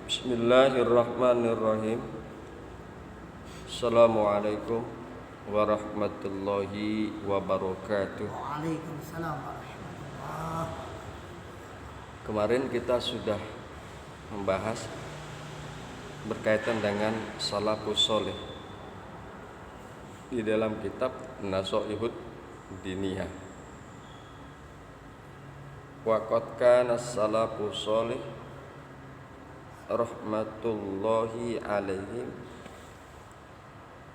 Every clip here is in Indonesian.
Bismillahirrahmanirrahim. Assalamualaikum warahmatullahi wabarakatuh. Waalaikumsalam warahmatullahi. Kemarin kita sudah membahas berkaitan dengan salafus sholeh di dalam kitab Nasaihud Diniyah. Wa qad kana salafus sholeh rahmatullahi alaihim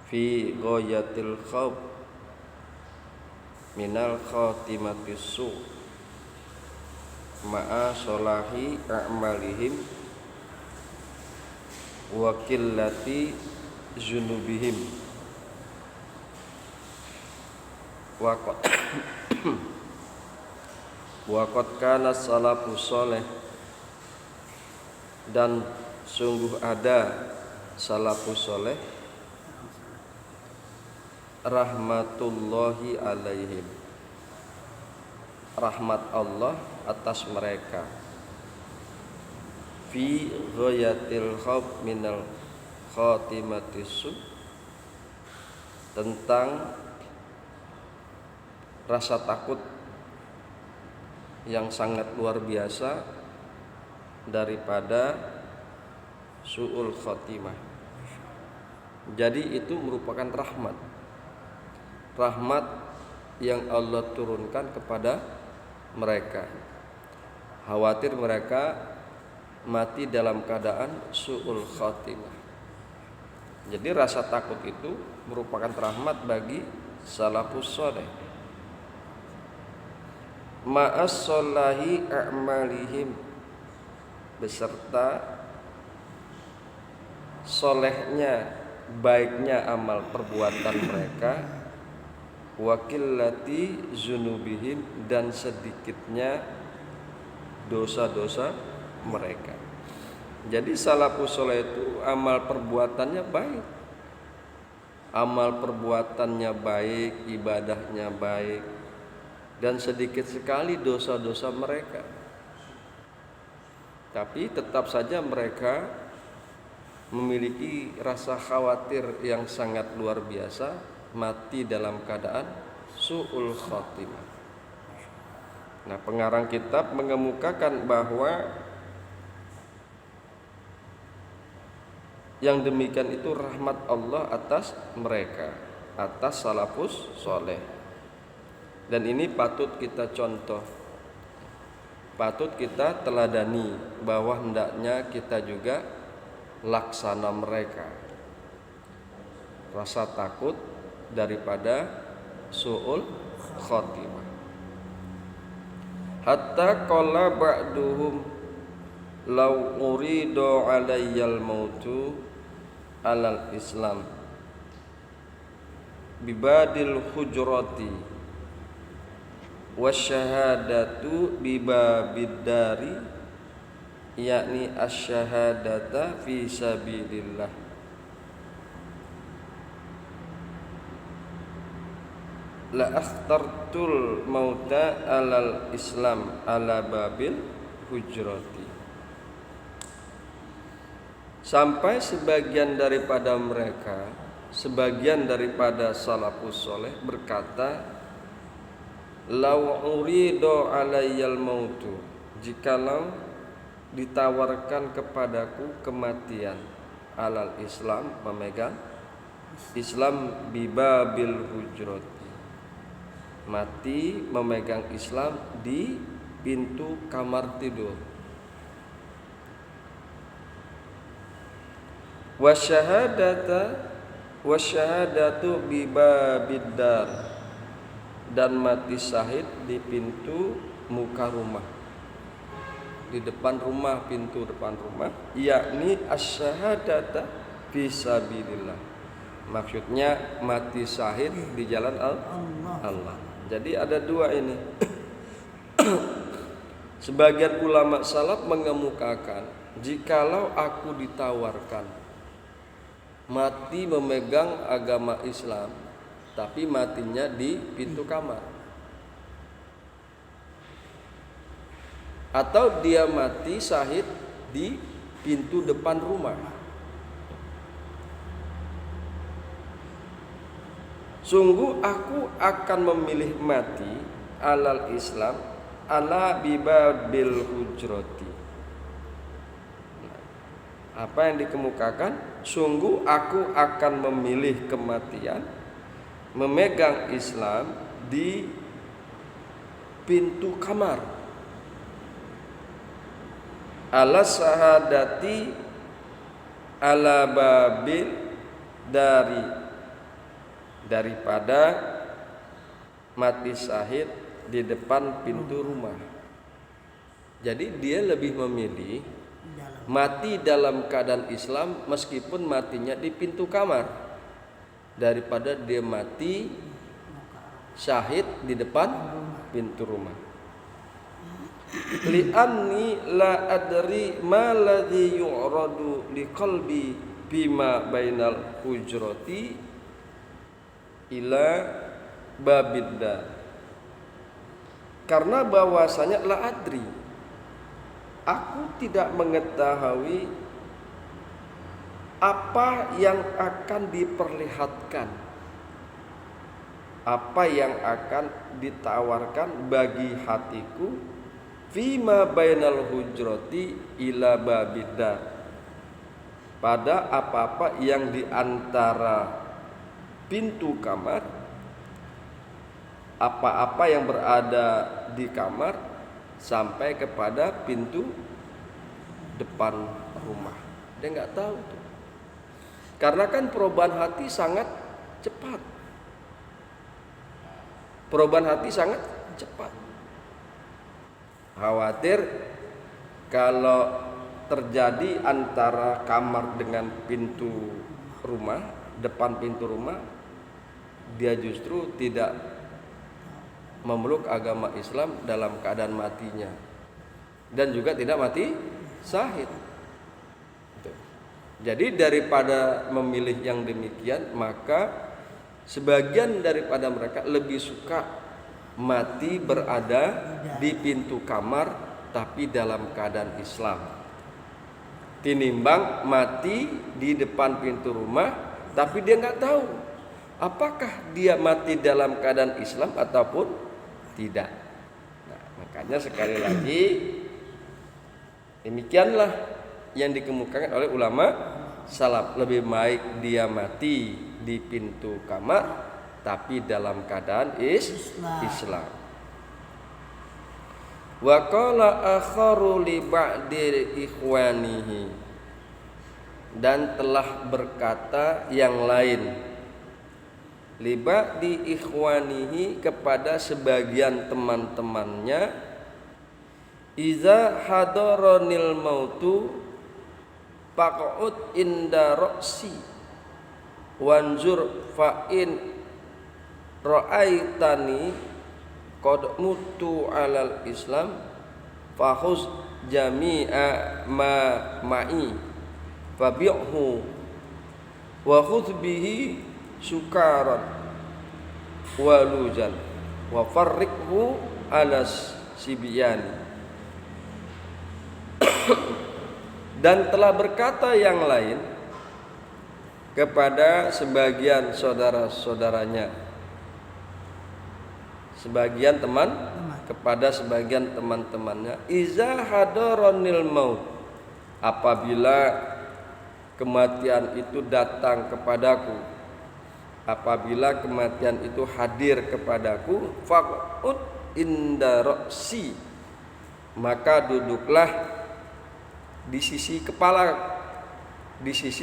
fi ghayatil khawf minal khatimatis su ma'a solahi a'malihim wa qillati zunubihim wa qad kana salafus sholeh, dan sungguh ada salafus sholeh rahmatullahi alaihim, rahmat Allah atas mereka, fi ghayatil khawf minal khatimatis su, tentang rasa takut yang sangat luar biasa daripada su'ul khatimah. Jadi itu merupakan rahmat yang Allah turunkan kepada mereka. Khawatir mereka mati dalam keadaan su'ul khatimah. Jadi rasa takut itu merupakan rahmat bagi salafus sholeh. Ma'as sholahi a'malihim, beserta solehnya, baiknya amal perbuatan mereka, wa qillati zunubihim, dan sedikitnya dosa-dosa mereka. Jadi salafus sholeh itu amal perbuatannya baik, ibadahnya baik, dan sedikit sekali dosa-dosa mereka. Tapi tetap saja mereka memiliki rasa khawatir yang sangat luar biasa, mati dalam keadaan su'ul khatimah. Nah, pengarang kitab mengemukakan bahwa yang demikian itu rahmat Allah atas mereka, atas salafus sholeh. Dan ini patut kita contoh, patut kita teladani, bahwa hendaknya kita juga laksana mereka, rasa takut daripada su'ul khatimah. Hatta qala ba'duhum law uridu alayyal mautu alal islam bibadil hujurati wasyahadatu bibabiddari, yakni asyhadata fi sabilillah, la akhtartul mauta alal islam ala babil hujrati. Sampai sebagian daripada mereka, sebagian daripada salafus sholeh berkata, lau urido alayyal mautu, jikalau ditawarkan kepadaku kematian, alal islam, memegang Islam, bibabil hujrati, mati memegang Islam di pintu kamar tidur, wasyahadatu bibabiddar, dan mati syahid di pintu muka rumah, di depan rumah, pintu depan rumah, yakni asyhadata fisabilillah, maksudnya mati syahid di jalan Allah. Jadi ada dua ini. Sebagian ulama salaf mengemukakan, jikalau aku ditawarkan mati memegang agama Islam, tapi matinya di pintu kamar, atau dia mati syahid di pintu depan rumah. Sungguh aku akan memilih mati alal Islam ala bibabil hujrati. Apa yang dikemukakan? Sungguh aku akan memilih kematian memegang Islam di pintu kamar. Ala sahadati ala babil daripada mati syahid di depan pintu rumah. Jadi dia lebih memilih mati dalam keadaan Islam meskipun matinya di pintu kamar daripada dia mati syahid di depan pintu rumah. Li'anni la adri ma ladzi yu'radu liqalbi bima bainal hujrati ila babidda. Karena bahwasanya la adri, aku tidak mengetahui apa yang akan diperlihatkan, apa yang akan ditawarkan bagi hatiku fima bainal hujrati ila babidda, pada apa-apa yang diantara pintu kamar, apa-apa yang berada di kamar sampai kepada pintu depan rumah. Dia nggak tahu tuh. Karena kan perubahan hati sangat cepat. Perubahan hati sangat cepat. Khawatir kalau terjadi antara kamar dengan pintu rumah, depan pintu rumah, dia justru tidak memeluk agama Islam dalam keadaan matinya, dan juga tidak mati syahid. Jadi daripada memilih yang demikian, maka sebagian daripada mereka lebih suka mati berada di pintu kamar tapi dalam keadaan Islam, tinimbang mati di depan pintu rumah tapi dia nggak tahu apakah dia mati dalam keadaan Islam ataupun tidak. Nah, makanya sekali lagi demikianlah yang dikemukakan oleh ulama salaf, lebih baik dia mati di pintu kamar tapi dalam keadaan Islam. Wa qala akharu li ba'di ikhwanihi, dan telah berkata yang lain li ba'di ikhwanihi kepada sebagian teman-temannya, iza hadaronil mautu faq'ud inda ra'si wanzur fa'in ra'aitani qad mutu alal Islam fahuz jami'a ma ma'i fabi'hu wa khudh bihi sukaran walujan wa farriqhu ala sibyani. Dan telah berkata yang lain kepada sebagian saudara-saudaranya, sebagian teman kepada sebagian teman-temannya, iza hadaronil maut, apabila kematian itu datang kepadaku, apabila kematian itu hadir kepadaku, faq'ud inda ra'si, maka duduklah di sisi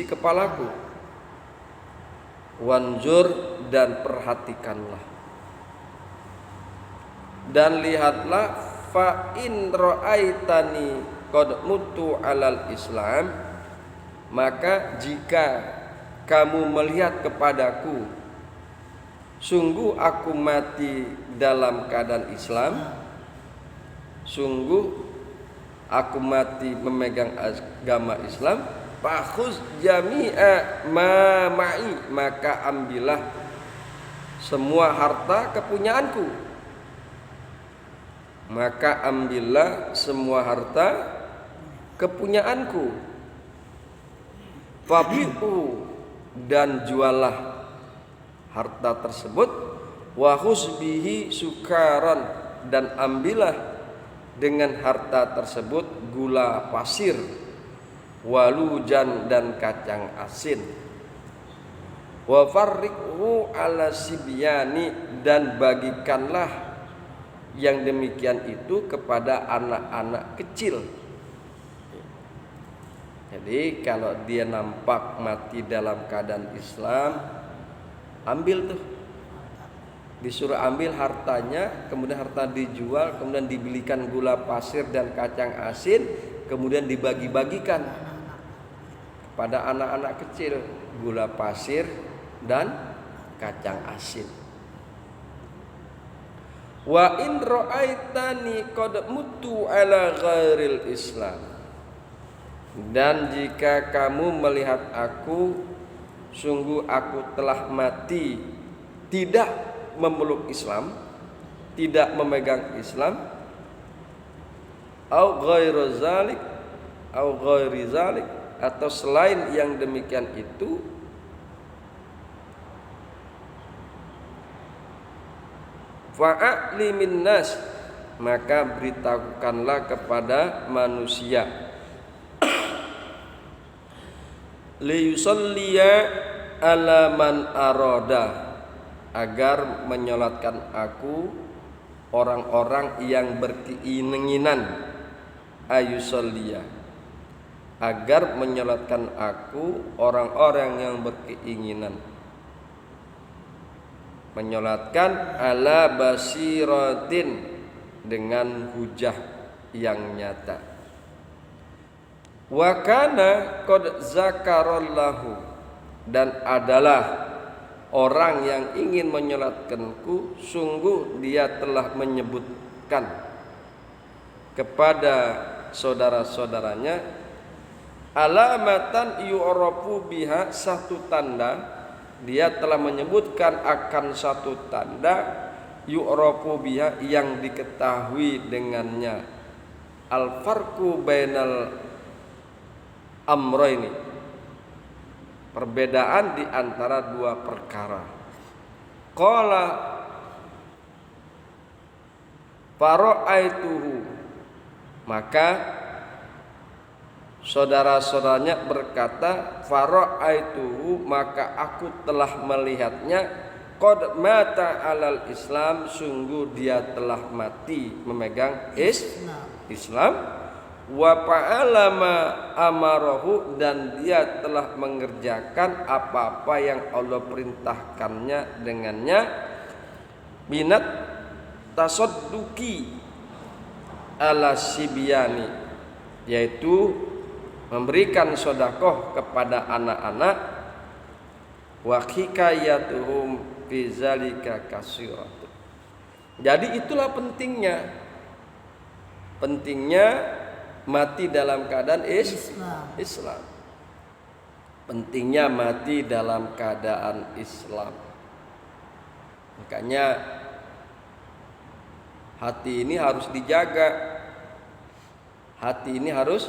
kepalaku, wanzur, dan perhatikanlah, dan lihatlah, fa in ra'aitani qad mutu alal Islam, maka jika kamu melihat kepadaku sungguh aku mati dalam keadaan Islam, sungguh aku mati memegang agama Islam, fakhuz jami'a ma ma'i, maka ambillah semua harta kepunyaanku, maka ambillah semua harta kepunyaanku, fabi'u, dan jualah harta tersebut, wa husbihi sukaran, dan ambillah dengan harta tersebut gula pasir, walujan, dan kacang asin, wa farriqhu ala sibyani, dan bagikanlah yang demikian itu kepada anak-anak kecil. Jadi kalau dia nampak mati dalam keadaan Islam, ambil tuh, disuruh ambil hartanya, kemudian harta dijual, kemudian dibelikan gula pasir dan kacang asin, kemudian dibagi-bagikan kepada anak-anak kecil, gula pasir dan kacang asin. Wa in ra'aitani qad mutu ala ghairil Islam, dan jika kamu melihat aku, sungguh aku telah mati tidak memeluk Islam, tidak memegang Islam, au ghairu zalik, au ghairi zalik, atau selain yang demikian itu, fa'alimin nas, maka beritahukanlah kepada manusia, liyusalliya ala man arada, agar menyolatkan aku orang-orang yang berkeinginan, ayusalliya, agar menyolatkan aku orang-orang yang berkeinginan, menyolatkan ala basiratin, dengan hujah yang nyata. Wa kana qad zakarallahu, dan adalah orang yang ingin menyolatkanku, sungguh dia telah menyebutkan kepada saudara-saudaranya, alamatan yu'rafu biha, satu tanda, dia telah menyebutkan akan satu tanda, yu'rafu biha, yang diketahui dengannya, al-farqu bainal amrayni, perbedaan di antara dua perkara. Qala fara'aituhu, maka saudara-saudaranya berkata, fara'aituhu, maka aku telah melihatnya, qad mata alal Islam, sungguh dia telah mati memegang Islam, wa fa'ala ma amarahu, dan dia telah mengerjakan apa-apa yang Allah perintahkannya dengannya, minat tasadduqi ala sibyani, yaitu memberikan sedekah kepada anak-anak, wa hikayatuhum fi zalika kasiratun. Jadi itulah pentingnya mati dalam keadaan Islam. Pentingnya mati dalam keadaan Islam. Makanya hati ini harus dijaga. Hati ini harus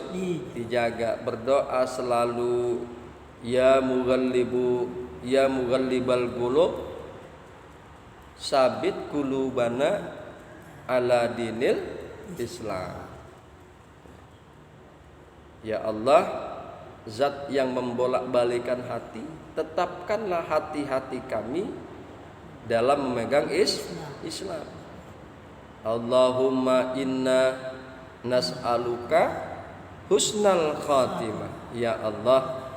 dijaga. Berdoa selalu, ya mughallibal qulub, sabit qulubana ala dinil Islam. Ya Allah, Zat yang membolak-balikan hati, tetapkanlah hati-hati kami dalam memegang Islam. Allahumma inna nas'aluka husnal khatimah. Ya Allah,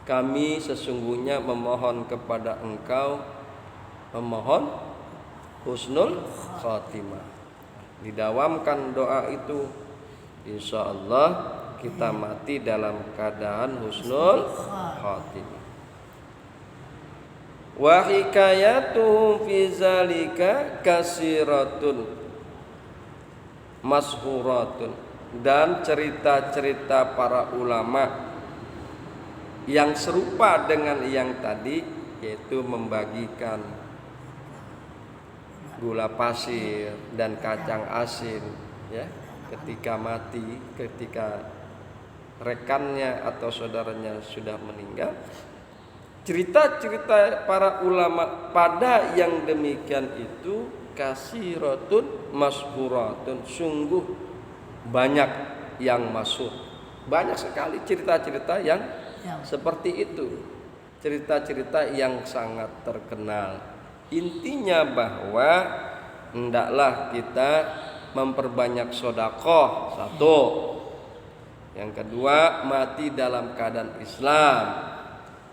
kami sesungguhnya memohon kepada Engkau, memohon husnul khatimah. Didawamkan doa itu, insya Allah kita mati dalam keadaan husnul khatimah. Wa hikayatuhum fi zalika kasiratun mashuratun, dan cerita-cerita para ulama yang serupa dengan yang tadi, yaitu membagikan gula pasir dan kacang asin, ya, ketika mati, ketika rekannya atau saudaranya sudah meninggal. Cerita-cerita para ulama pada yang demikian itu kasiratun mashuratun, sungguh banyak yang masuk. Banyak sekali cerita-cerita yang seperti itu. Cerita-cerita yang sangat terkenal. Intinya bahwa hendaklah kita memperbanyak sedekah, satu. Yang kedua, mati dalam keadaan Islam.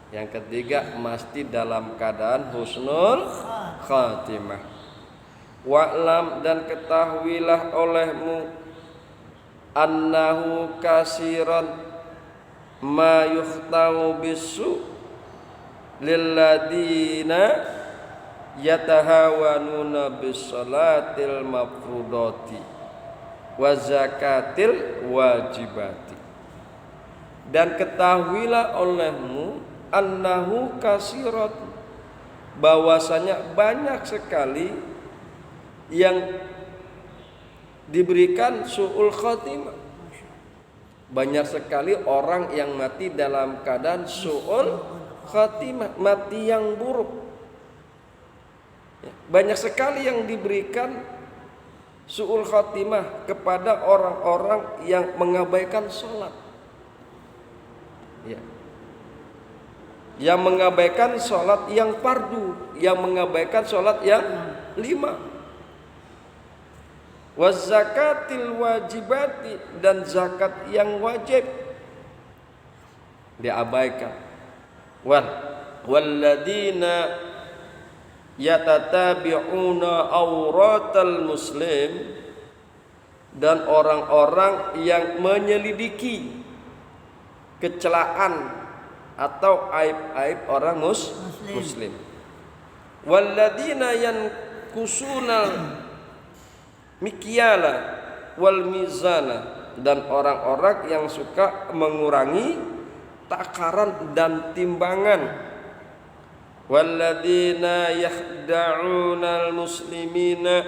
Yang ketiga, mesti dalam keadaan husnul khatimah. Wa'lam, dan ketahuilah olehmu, annahu kasiran ma yukhtamu bisu lilladina yatahawanuna bisolatil mafrudati wa zakatil wajibati. Dan ketahuilah olehmu annahu kasirat, bahwasanya banyak sekali yang diberikan su'ul khatimah. Banyak sekali orang yang mati dalam keadaan su'ul khatimah, mati yang buruk. Banyak sekali yang diberikan su'ul khatimah kepada orang-orang yang mengabaikan sholat, ya, yang mengabaikan sholat yang fardu, yang mengabaikan sholat yang 5. Wazakatil wajibati, dan zakat yang wajib diabaikan. Walladina yatatabi'una auratal muslim, dan orang-orang yang menyelidiki kecelaan atau aib-aib orang muslim. Walladina yankusunal mikyala wal mizana, dan orang-orang yang suka mengurangi takaran dan timbangan. Walladzina yakhda'unal muslimina,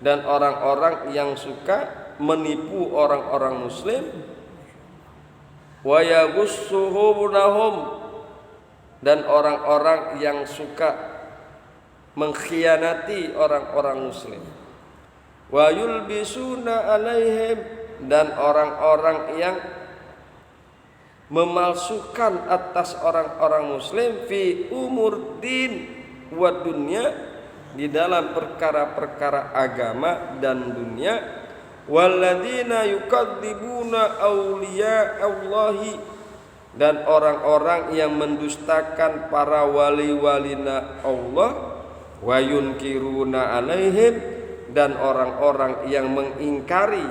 dan orang-orang yang suka menipu orang-orang muslim. Wa yaghussuhunahum, dan orang-orang yang suka mengkhianati orang-orang muslim. Wa yulbisuna alaihim, dan orang-orang yang memalsukan atas orang-orang muslim fi umur din wa dunya, di dalam perkara-perkara agama dan dunia. Walladzina yukadzibuna awliya Allahi, dan orang-orang yang mendustakan para wali-walina Allah. Wa yunkiruna alaihim, dan orang-orang yang mengingkari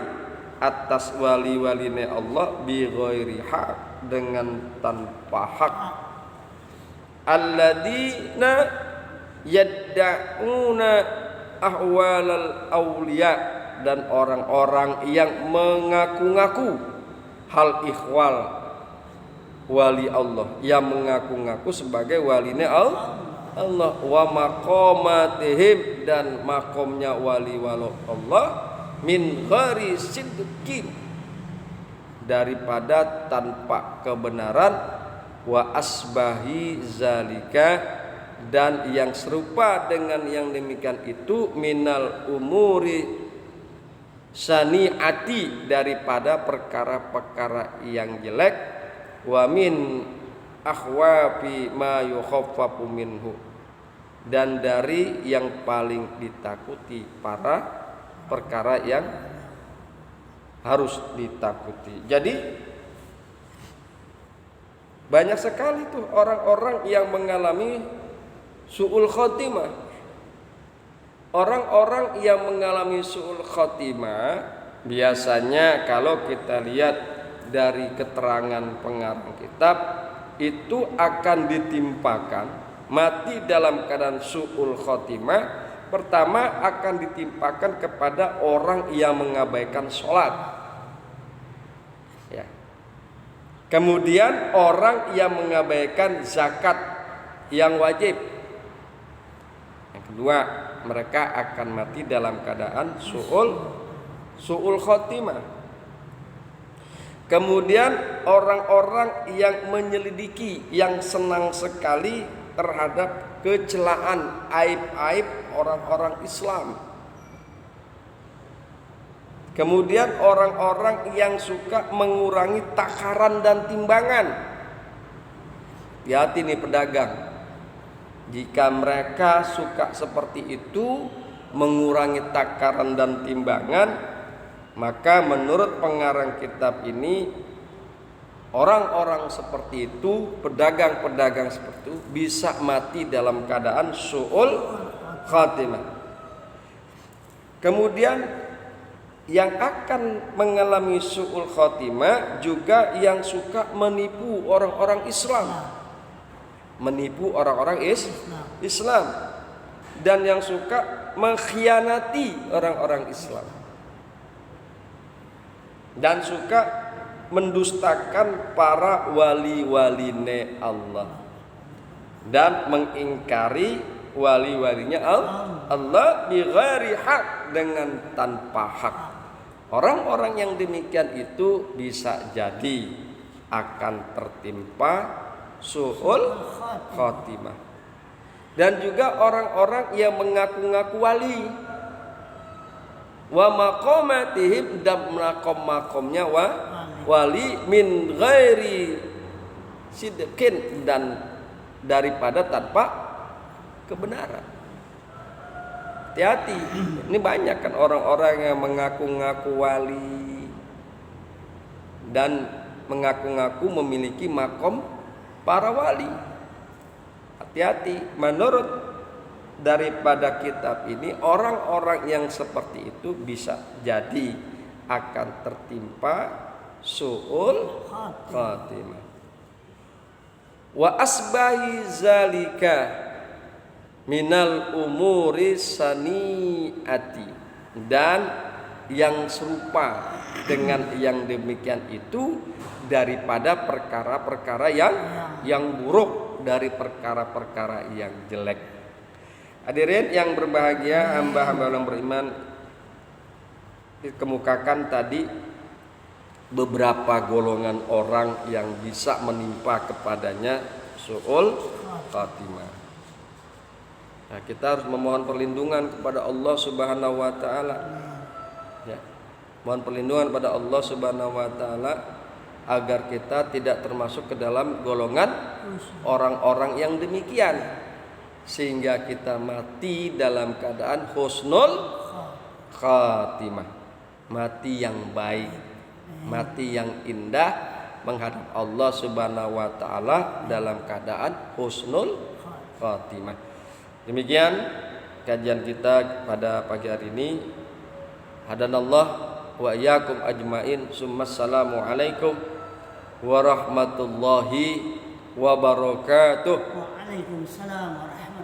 atas wali-walina Allah bi ghairi haq, dengan tanpa hak. Alladzina yadda'una ahwalal awliya, dan orang-orang yang mengaku-ngaku hal ikhwal wali Allah, yang mengaku-ngaku sebagai walinya Allah. Wa maqamatihim, dan makomnya wali-wali Allah min ghairi sidqin, daripada tanpa kebenaran. Wa asbahi zalika, dan yang serupa dengan yang demikian itu, minal umuri sani'ati, daripada perkara-perkara yang jelek. Wa min akhwafi ma yukhaffafu minhu, dan dari yang paling ditakuti para perkara yang harus ditakuti. Jadi banyak sekali tuh orang-orang yang mengalami su'ul khotimah. Orang-orang yang mengalami su'ul khotimah biasanya kalau kita lihat dari keterangan pengarang kitab, itu akan ditimpakan mati dalam keadaan su'ul khotimah. Pertama akan ditimpakan kepada orang yang mengabaikan sholat, ya. Kemudian orang yang mengabaikan zakat yang wajib. Yang kedua, mereka akan mati dalam keadaan su'ul khotimah. Kemudian orang-orang yang menyelidiki, yang senang sekali terhadap kecelaan, aib-aib orang-orang Islam. Kemudian orang-orang yang suka mengurangi takaran dan timbangan. Hati-hati nih pedagang. Jika mereka suka seperti itu, mengurangi takaran dan timbangan, maka menurut pengarang kitab ini, orang-orang seperti itu, pedagang-pedagang seperti itu bisa mati dalam keadaan su'ul khatimah. Kemudian yang akan mengalami su'ul khatimah juga yang suka menipu orang-orang Islam. Menipu orang-orang Islam. Dan yang suka mengkhianati orang-orang Islam. Dan suka mendustakan para wali-waline Allah. Dan mengingkari wali-walinya Allah bighairi hak, dengan tanpa hak. Orang-orang yang demikian itu bisa jadi akan tertimpa su'ul khatimah. Dan juga orang-orang yang mengaku-ngaku wali, wa maqamatihim, dan makom-makomnya wali min ghairi sidqin, dan daripada tanpa kebenaran. Hati-hati, ini banyak kan orang-orang yang mengaku-ngaku wali dan mengaku-ngaku memiliki makom para wali. Hati-hati, menurut daripada kitab ini, orang-orang yang seperti itu bisa jadi akan tertimpa su'ul khatimah. Wa asbahi zalika minal umuri sani'ati, dan yang serupa dengan yang demikian itu daripada perkara-perkara yang buruk, dari perkara-perkara yang jelek. Hadirin yang berbahagia, hamba-hamba yang beriman, dikemukakan tadi beberapa golongan orang yang bisa menimpa kepadanya su'ul khatimah. Nah, kita harus memohon perlindungan kepada Allah Subhanahu wa taala. Ya. Mohon perlindungan pada Allah Subhanahu wa taala agar kita tidak termasuk ke dalam golongan orang-orang yang demikian, sehingga kita mati dalam keadaan husnul khatimah, mati yang baik, mati yang indah menghadap Allah Subhanahu wa taala dalam keadaan husnul khatimah. Demikian kajian kita pada pagi hari ini. Hadanallah wa iyyakum ajmain. Assalamu alaikum warahmatullahi wabarakatuh. Waalaikumsalam warahmatullahi